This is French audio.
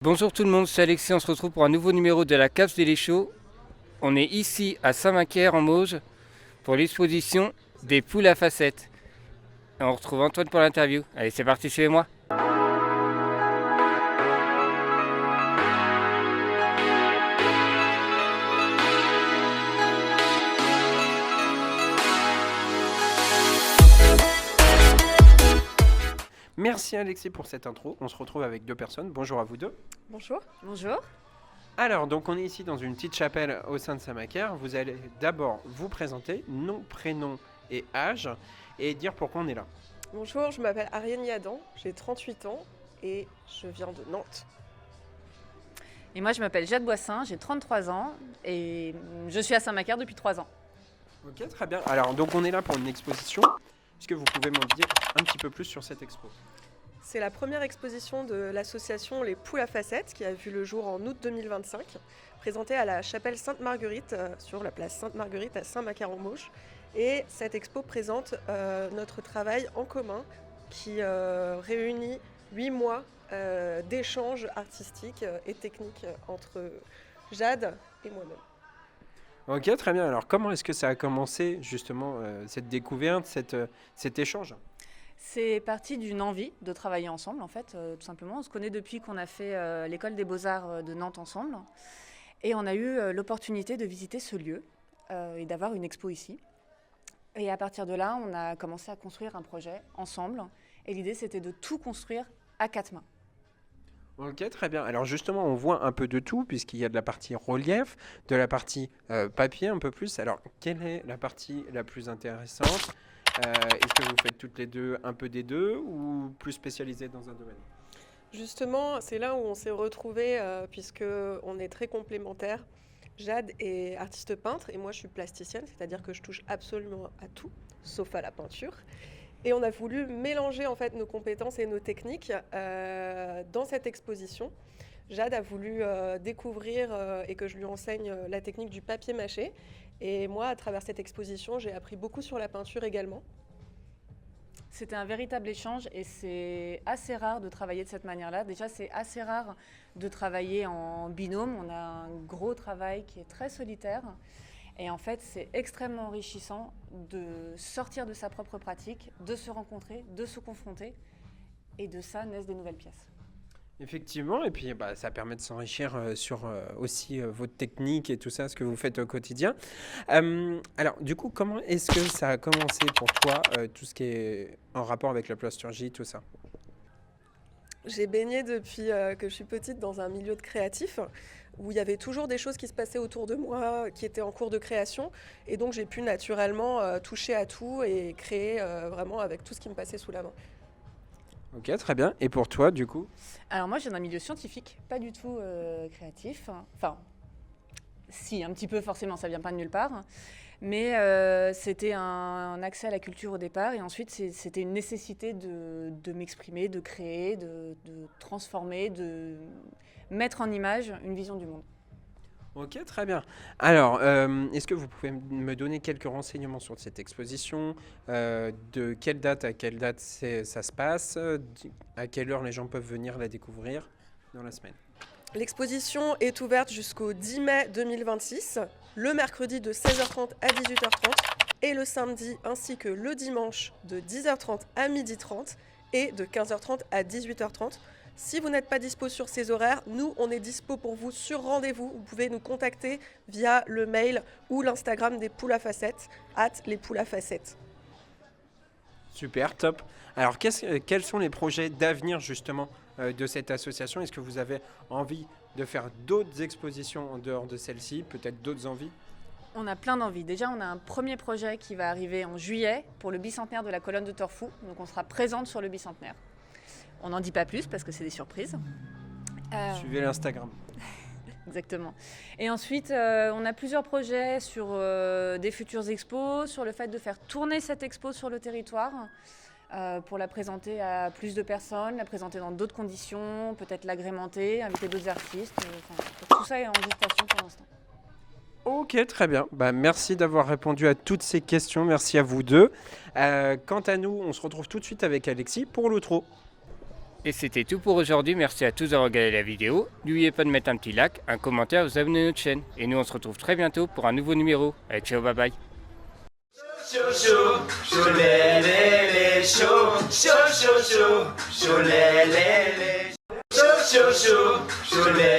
Bonjour tout le monde, c'est Alexis, on se retrouve pour un nouveau numéro de la Cave des Show. On est ici à Saint-Macaire en Mauges pour l'exposition des poules à facettes. Et on retrouve Antoine pour l'interview. Allez, c'est parti, suivez-moi. Merci Alexis pour cette intro. On se retrouve avec deux personnes. Bonjour à vous deux. Bonjour. Bonjour. Alors, donc on est ici dans une petite chapelle au sein de Saint-Macaire. Vous allez d'abord vous présenter, nom, prénom et âge, et dire pourquoi on est là. Bonjour, je m'appelle Ariane Yadan, j'ai 38 ans et je viens de Nantes. Et moi, je m'appelle Jade Boissin, j'ai 33 ans et je suis à Saint-Macaire depuis 3 ans. Ok, très bien. Alors, donc on est là pour une exposition. Est-ce que vous pouvez m'en dire un petit peu plus sur cette expo ? C'est la première exposition de l'association Les Poules à Facettes qui a vu le jour en août 2025, présentée à la chapelle Sainte-Marguerite sur la place Sainte-Marguerite à Saint-Macaire-en-Mauges. Et cette expo présente notre travail en commun qui réunit 8 mois d'échanges artistiques et techniques entre Jade et moi-même. Ok, très bien. Alors, comment est-ce que ça a commencé justement cette découverte, cet échange ? C'est parti d'une envie de travailler ensemble, en fait, tout simplement. On se connaît depuis qu'on a fait l'école des beaux-arts de Nantes ensemble. Et on a eu l'opportunité de visiter ce lieu et d'avoir une expo ici. Et à partir de là, on a commencé à construire un projet ensemble. Et l'idée, c'était de tout construire à 4 mains. Ok, très bien. Alors justement, on voit un peu de tout, puisqu'il y a de la partie relief, de la partie papier un peu plus. Alors, quelle est la partie la plus intéressante ? Est-ce que vous faites toutes les deux un peu des deux ou plus spécialisé dans un domaine ? Justement, c'est là où on s'est retrouvés puisqu'on est très complémentaires. Jade est artiste peintre et moi je suis plasticienne, c'est-à-dire que je touche absolument à tout, sauf à la peinture. Et on a voulu mélanger en fait nos compétences et nos techniques dans cette exposition. Jade a voulu découvrir et que je lui enseigne la technique du papier mâché. Et moi, à travers cette exposition, j'ai appris beaucoup sur la peinture également. C'était un véritable échange et c'est assez rare de travailler de cette manière-là. Déjà, c'est assez rare de travailler en binôme. On a un gros travail qui est très solitaire. Et en fait, c'est extrêmement enrichissant de sortir de sa propre pratique, de se rencontrer, de se confronter. Et de ça naissent des nouvelles pièces. Effectivement, et puis ça permet de s'enrichir sur aussi votre technique et tout ça, ce que vous faites au quotidien. Alors, du coup, comment est-ce que ça a commencé pour toi, tout ce qui est en rapport avec la plasturgie, tout ça ? J'ai baigné depuis que je suis petite dans un milieu de créatif où il y avait toujours des choses qui se passaient autour de moi, qui étaient en cours de création. Et donc, j'ai pu naturellement toucher à tout et créer vraiment avec tout ce qui me passait sous la main. Ok, très bien. Et pour toi, du coup ? Alors moi, je viens d'un milieu scientifique, pas du tout créatif. Enfin, si, un petit peu forcément, ça vient pas de nulle part. Mais c'était un accès à la culture au départ. Et ensuite, c'était une nécessité de m'exprimer, de créer, de transformer, de mettre en image une vision du monde. Ok, très bien. Alors, est-ce que vous pouvez me donner quelques renseignements sur cette exposition ? De quelle date à quelle date ça se passe ? À quelle heure les gens peuvent venir la découvrir dans la semaine ? L'exposition est ouverte jusqu'au 10 mai 2026, le mercredi de 16h30 à 18h30 et le samedi ainsi que le dimanche de 10h30 à 12h30 et de 15h30 à 18h30. Si vous n'êtes pas dispo sur ces horaires, nous, on est dispo pour vous sur rendez-vous. Vous pouvez nous contacter via le mail ou l'Instagram des poules à facettes, @lespoules-à-facettes. Super, top. Alors, quels sont les projets d'avenir justement de cette association ? Est-ce que vous avez envie de faire d'autres expositions en dehors de celle-ci ? Peut-être d'autres envies ? On a plein d'envies. Déjà, on a un premier projet qui va arriver en juillet pour le bicentenaire de la colonne de Torfou. Donc on sera présente sur le bicentenaire. On n'en dit pas plus parce que c'est des surprises. Suivez l'Instagram. Exactement. Et ensuite, on a plusieurs projets sur des futures expos, sur le fait de faire tourner cette expo sur le territoire pour la présenter à plus de personnes, la présenter dans d'autres conditions, peut-être l'agrémenter, inviter d'autres artistes. Tout ça est en gestation pour l'instant. Ok, très bien. Merci d'avoir répondu à toutes ces questions. Merci à vous deux. Quant à nous, on se retrouve tout de suite avec Alexis pour l'outro. Et c'était tout pour aujourd'hui, merci à tous d'avoir regardé la vidéo. N'oubliez pas de mettre un petit like, un commentaire, vous abonner à notre chaîne. Et nous on se retrouve très bientôt pour un nouveau numéro. Allez, ciao, bye bye. Chaud, chaud, chaud, lé, lé, lé, chaud, chaud, chaud, chaud, chaud, lé, lé, lé, chaud, chaud, chaud, chaud, lé.